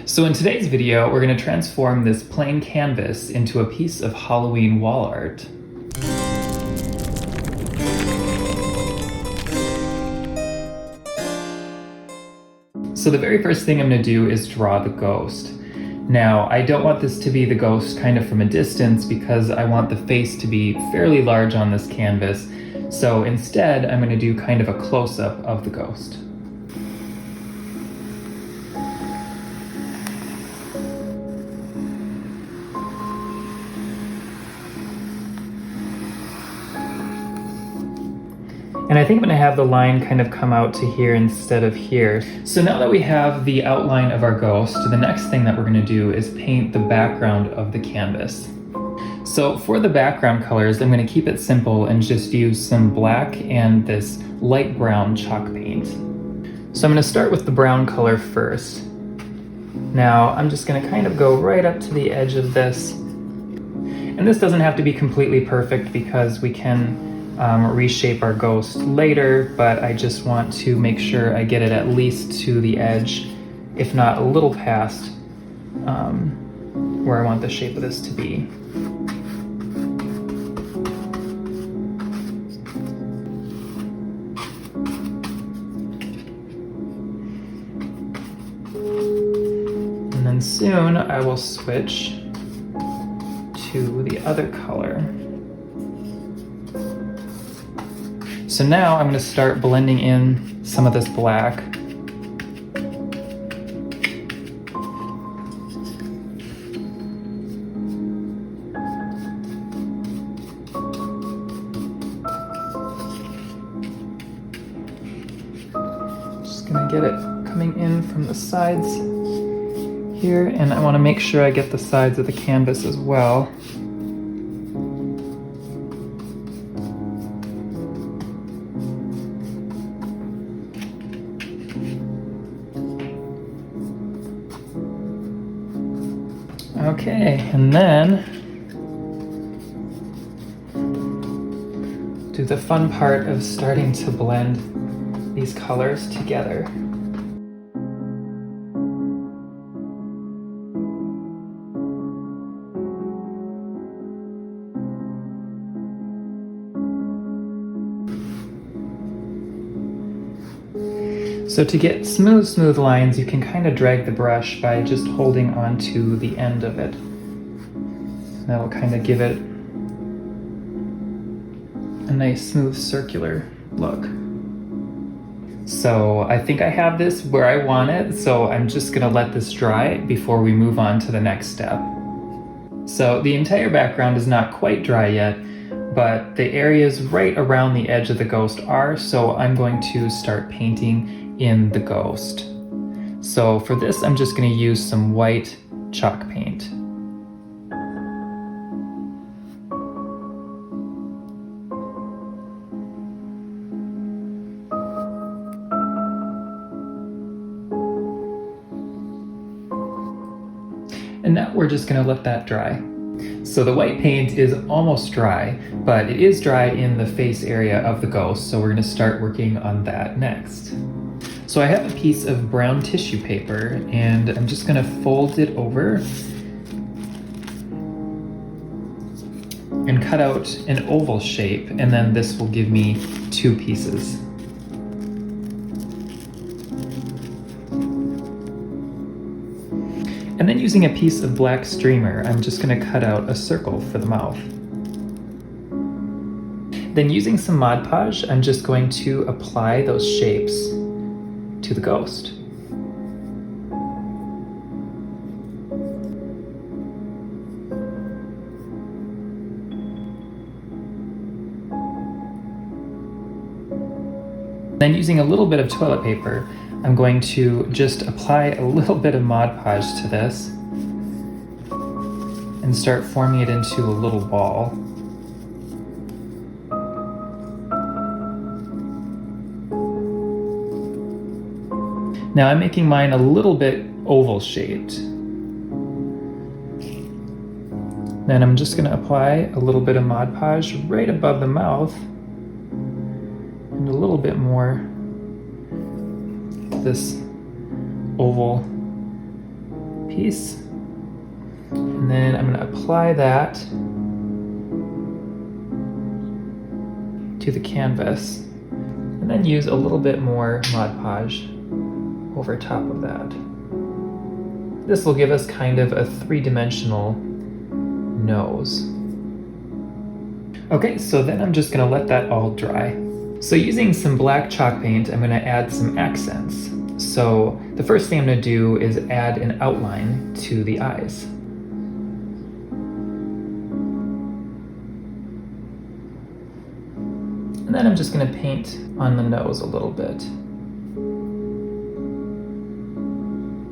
So in today's video, we're going to transform this plain canvas into a piece of Halloween wall art. So the very first thing I'm going to do is draw the ghost. Now, I don't want this to be the ghost kind of from a distance because I want the face to be fairly large on this canvas. So instead, I'm going to do kind of a close-up of the ghost. And I think I'm going to have the line kind of come out to here instead of here. So now that we have the outline of our ghost, the next thing that we're going to do is paint the background of the canvas. So for the background colors, I'm going to keep it simple and just use some black and this light brown chalk paint. So I'm going to start with the brown color first. Now I'm just going to kind of go right up to the edge of this. And this doesn't have to be completely perfect because we can reshape our ghost later, but I just want to make sure I get it at least to the edge, if not a little past where I want the shape of this to be. And then soon I will switch to the other color. So now I'm going to start blending in some of this black. Just going to get it coming in from the sides here, and I want to make sure I get the sides of the canvas as well. Okay, and then do the fun part of starting to blend these colors together. So to get smooth lines, you can kind of drag the brush by just holding onto the end of it. That'll kind of give it a nice smooth circular look. So I think I have this where I want it, so I'm just gonna let this dry before we move on to the next step. So the entire background is not quite dry yet, but the areas right around the edge of the ghost are, so I'm going to start painting in the ghost. So for this, I'm just going to use some white chalk paint. And now we're just going to let that dry. So the white paint is almost dry, but it is dry in the face area of the ghost, so we're going to start working on that next. So I have a piece of brown tissue paper, and I'm just going to fold it over and cut out an oval shape, and then this will give me two pieces. And then using a piece of black streamer, I'm just going to cut out a circle for the mouth. Then using some Mod Podge, I'm just going to apply those shapes to the ghost. Then using a little bit of toilet paper, I'm going to just apply a little bit of Mod Podge to this and start forming it into a little ball. Now I'm making mine a little bit oval shaped. Then I'm just going to apply a little bit of Mod Podge right above the mouth and a little bit more this oval piece. And then I'm going to apply that to the canvas, and then use a little bit more Mod Podge over top of that. This will give us kind of a three-dimensional nose. Okay, so then I'm just going to let that all dry. So using some black chalk paint, I'm going to add some accents. So the first thing I'm going to do is add an outline to the eyes. And then I'm just going to paint on the nose a little bit.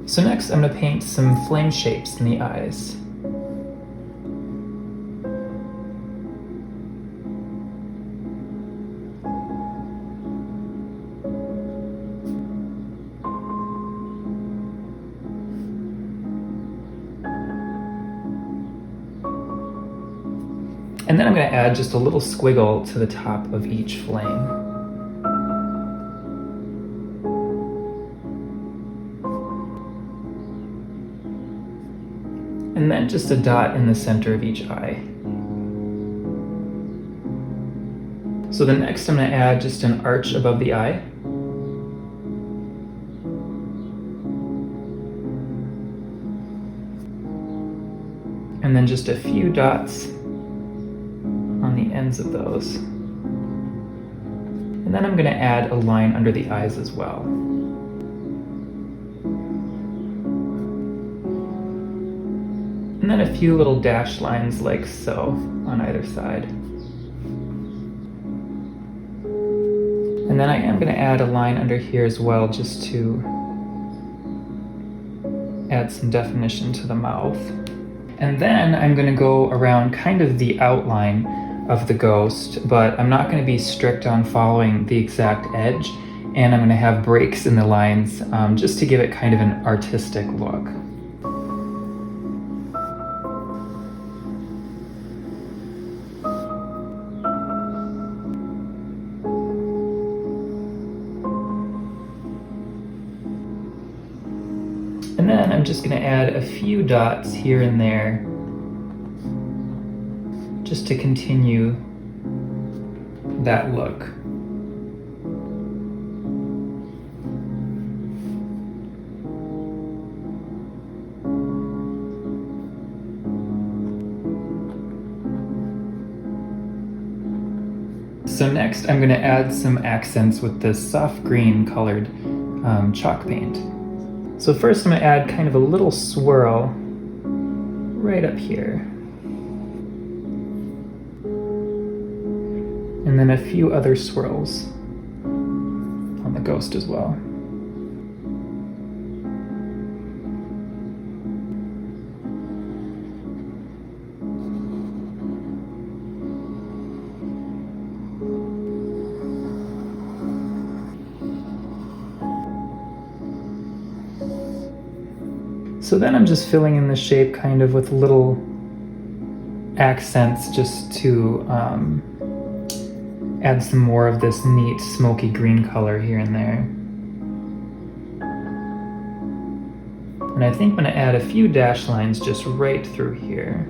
So next I'm going to paint some flame shapes in the eyes. And then I'm going to add just a little squiggle to the top of each flame. And then just a dot in the center of each eye. So then next I'm going to add just an arch above the eye. And then just a few dots on the ends of those. And then I'm going to add a line under the eyes as well. And then a few little dashed lines like so on either side. And then I am going to add a line under here as well, just to add some definition to the mouth. And then I'm going to go around kind of the outline of the ghost, but I'm not going to be strict on following the exact edge, and I'm going to have breaks in the lines just to give it kind of an artistic look. And then I'm just going to add a few dots here and there just to continue that look. So next I'm going to add some accents with this soft green colored chalk paint. So first I'm going to add kind of a little swirl right up here. And then a few other swirls on the ghost as well. So then I'm just filling in the shape kind of with little accents just to add some more of this neat smoky green color here and there. And I think I'm going to add a few dash lines just right through here.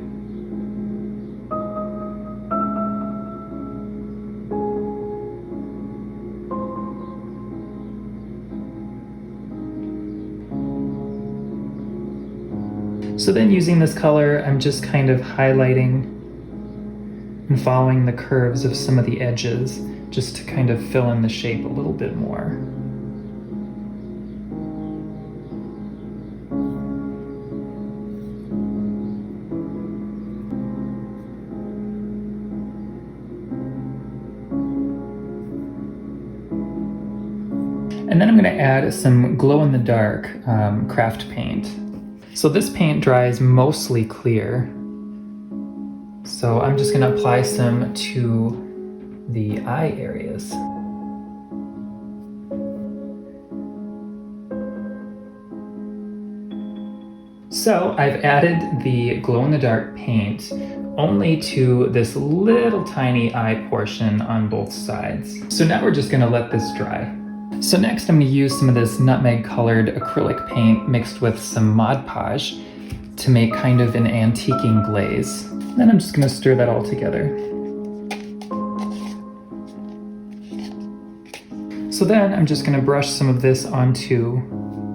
So then using this color, I'm just kind of highlighting and following the curves of some of the edges just to kind of fill in the shape a little bit more. And then I'm going to add some glow-in-the-dark craft paint. So this paint dries mostly clear. So I'm just going to apply some to the eye areas. So I've added the glow-in-the-dark paint only to this little tiny eye portion on both sides. So now we're just going to let this dry. So next I'm going to use some of this nutmeg colored acrylic paint mixed with some Mod Podge to make kind of an antiquing glaze. Then I'm just going to stir that all together. So then I'm just going to brush some of this onto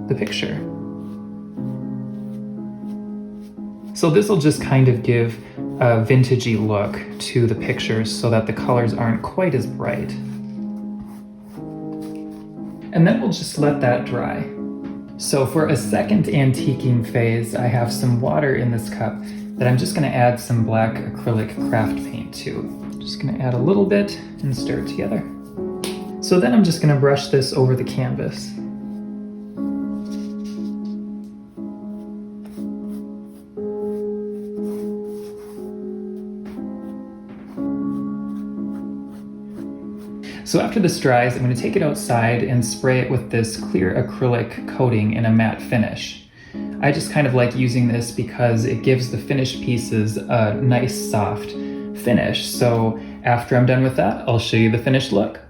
the picture. So this will just kind of give a vintagey look to the pictures so that the colors aren't quite as bright. And then we'll just let that dry. So for a second antiquing phase, I have some water in this cup that I'm just going to add some black acrylic craft paint to. Just going to add a little bit and stir it together. So then I'm just going to brush this over the canvas. So after this dries, I'm going to take it outside and spray it with this clear acrylic coating in a matte finish. I just kind of like using this because it gives the finished pieces a nice soft finish. So after I'm done with that, I'll show you the finished look.